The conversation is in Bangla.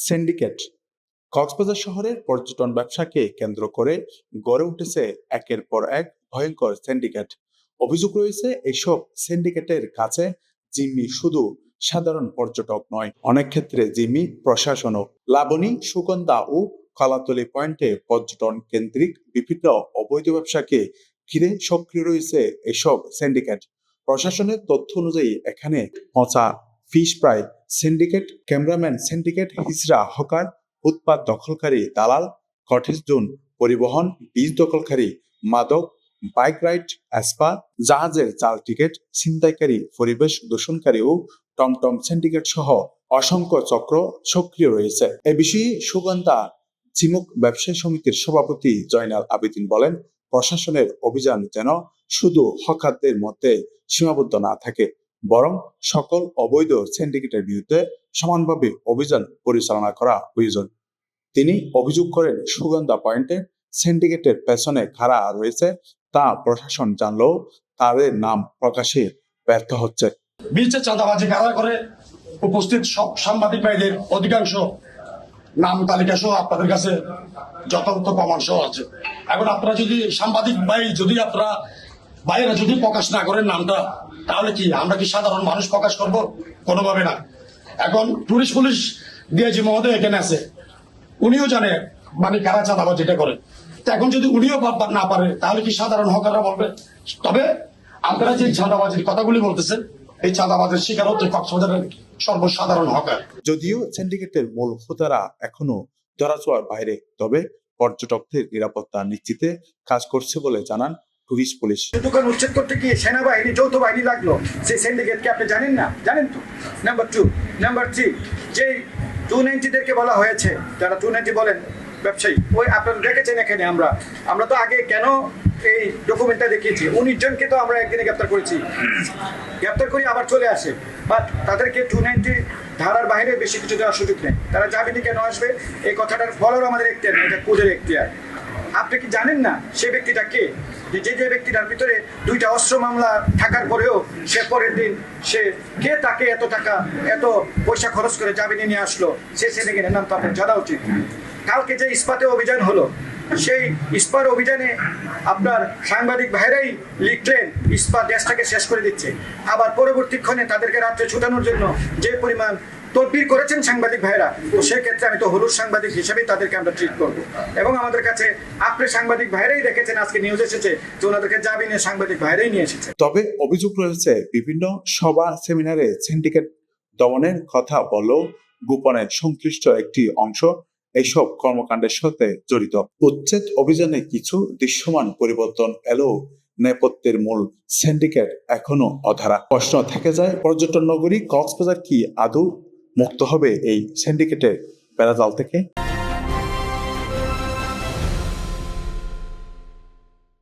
সিন্ডিকেট। কক্সবাজার শহরের পর্যটন ব্যবসাকে কেন্দ্র করে গড়ে উঠেছে একের পর এক ভয়ঙ্কর সিন্ডিকেট। অভিযোগ রয়েছে এসব সিন্ডিকেটের কাছে জিম্মি শুধু সাধারণ পর্যটক নয়, অনেক ক্ষেত্রে জিম্মি প্রশাসনও। লাবণী, সুগন্ধা ও কলাতলী পয়েন্টে পর্যটন কেন্দ্রিক বিভিন্ন অবৈধ ব্যবসাকে ঘিরে সক্রিয় রয়েছে এসব সিন্ডিকেট। প্রশাসনের তথ্য অনুযায়ী এখানে পচা fish fry syndicate, cameraman syndicate, হিজড়া হকার, ফুটপাত দখলকারী দালাল, কটেজ জোন পরিবহন, বীজ দখলকারী, মাদক, বাইক রাইড, অ্যাসপা, জাহাজের জাল টিকিট ছিনতাইকারী, পরিবেশ দূষণকারী ও টমটম সিন্ডিকেট সহ অসংখ্য চক্র সক্রিয় রয়েছে। এ বিষয়ে সুগন্ধা চিমুক ব্যবসায়ী সমিতির সভাপতি জয়নাল আবেদিন বলেন, প্রশাসনের অভিযান যেন শুধু হকারদের মধ্যে সীমাবদ্ধ না থাকে, বরং সকল অবৈধ সিন্ডিকেটের বিরুদ্ধে সমানভাবে অভিযান পরিচালনা করা প্রয়োজন। তিনি অভিযোগ করেন, সুগন্ধা পয়েন্টে সিন্ডিকেটের পেছনে কারা রয়েছে তা প্রশাসন জানলেও তাদের নাম প্রকাশে ব্যর্থ হচ্ছে। বিচে চাঁদাবাজি কারা করে উপস্থিত সব সাংবাদিক ভাইদের অধিকাংশ নাম তালিকা সহ আপনাদের কাছে যথাযথ প্রমাণ সহ আছে। এখন আপনারা যদি সাংবাদিক ভাই যদি আপনারা বাইরে যদি প্রকাশ না করেন নামটা, তাহলে কি আমরা কি সাধারণ মানুষ প্রকাশ করব? কোনোভাবে না। এখন টুরিস্ট পুলিশ ডিআইজি মহোদয় এখানে আছে, উনিও জানে মানে কারা চাঁদাবাজি এটা করে। তো এখন যদি উনিও না পারে, তাহলে কি সাধারণ হকাররা বলবে? তবে আপনারা যে চাঁদাবাজির কথাগুলি বলতেছেন, এই চাঁদাবাজের শিকার হচ্ছে কক্সবাজারের সর্বসাধারণ হকার। যদিও সিন্ডিকেটের মূল হোতারা এখনো ধরাছোঁয়ার বাইরে, তবে পর্যটকদের নিরাপত্তা নিশ্চিতে কাজ করছে বলে জানান টুরিস্ট পুলিশ। দোকান উচ্ছেদ করতে গিয়ে সেনাবাহিনী, যৌথ বাহিনী লাগলো, সেই সিন্ডিকেটকে আপনি জানেন না? জানেন তো। নাম্বার 2, নাম্বার 3, যে 290-দেরকে বলা হয়েছে, যারা 290 বলেন ব্যবসায়ী, ওই আপনারা দেখেছেন এখানে আমরা তো আগে কেন এই ডকুমেন্টটা দেখিয়েছি, 19 জনকে তো আমরা একদিনে গ্রেপ্তার করেছি, গ্রেপ্তার করে আবার চলে আসে, বাট তাদেরকে 290 ধারার বাইরে বেশি কিছু দেওয়ার সুযোগ নেই। তারা জামিনে কেন আসবে এই কথাটার ফলও আমাদের এখতিয়ার নেই, এটা কোর্টের এখতিয়ার। আপনি কি জানেন না সে ব্যক্তিটা কে? যে ব্যক্তিটার ভিতরে 2টা অস্ত্র মামলা থাকার পরেও সে পরের দিন সে কে তাকে এত টাকা এত পয়সা খরচ করে জামিনে নিয়ে আসলো, সে সিন্ডিকেটের নাম তো আপনার জানা উচিত। কালকে যে ইস্পাতে অভিযান হলো, সেই ইস্পার অভিযানে আপনার সাংবাদিক ভাইরাই লিখলেন ইস্পাত দেশটাকে শেষ করে দিচ্ছে, আবার পরবর্তীক্ষণে তাদেরকে রাত্রে ছুটানোর জন্য যে পরিমাণ তদবির করেছেন সাংবাদিক ভাইরা, তো সেক্ষেত্রে আমি তো হলুদ সাংবাদিক হিসেবেই তাদেরকে আমরা ট্রিট করবো। এবং আমাদের কাছে আপনি সাংবাদিক ভাইরাই দেখেছেন, আজকে নিউজ এসেছে যে ওনাদেরকে জামিনে সাংবাদিক ভাইরাই নিয়ে এসেছে। তবে অভিযোগ রয়েছে বিভিন্ন সভা সেমিনারে সিন্ডিকেট দমনের কথা বললেও গোপনে সংশ্লিষ্ট একটি অংশ এইসব কর্মকাণ্ডের সাথে জড়িত। উচ্ছেদ অভিযানে কিছু দৃশ্যমান পরিবর্তন এলেও নেপথ্যের মূল সিন্ডিকেট এখনো অধরা। প্রশ্ন থেকে যায়, পর্যটন নগরী কক্সবাজার কি আদৌ মুক্ত হবে এই সিন্ডিকেটের বেড়াজাল থেকে?